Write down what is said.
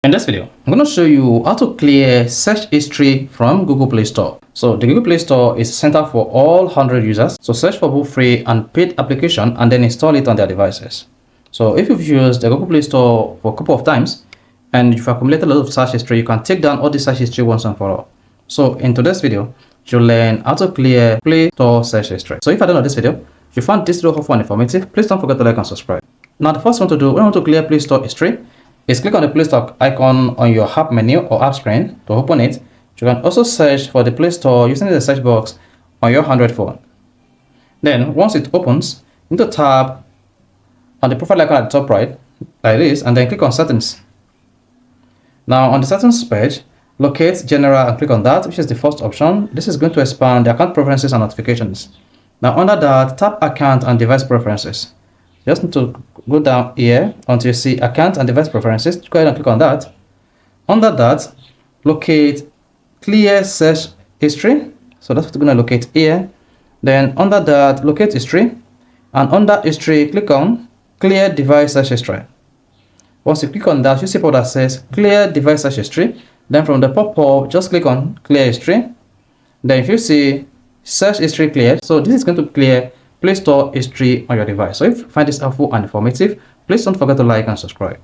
In this video, I'm going to show you how to clear search history from Google Play Store. So the Google Play Store is a center for all 100 users. So search for both free and paid application and then install it on their devices. So if you've used the Google Play Store for a couple of times and you've accumulated a lot of search history, you can take down all the search history once and for all. So in today's video, you'll learn how to clear Play Store search history. So if I don't know this video, if you found this video helpful and informative, please don't forget to like and subscribe. Now the first one to do, when you want to clear Play Store history, is click on the Play Store icon on your app menu or app screen to open it. You can also search for the Play Store using the search box on your Android phone. Then once it opens, you need to tap on the profile icon at the top right like this and then click on settings. Now on the settings page, locate general and click on that, which is the first option. This is going to expand the account preferences and notifications. Now under that, tap account and device preferences. You just need to go down here until you see account and device preferences. Go ahead and click on that. Under that, locate clear search history. So that's what we're going to locate here. Then under that, locate history. And under history, click on clear device search history. Once you click on that, you see what that says clear device search history. Then from the pop-up, just click on clear history. Then if you see search history cleared, so this is going to clear Play Store history on your device. So if you find this helpful and informative, please don't forget to like and subscribe.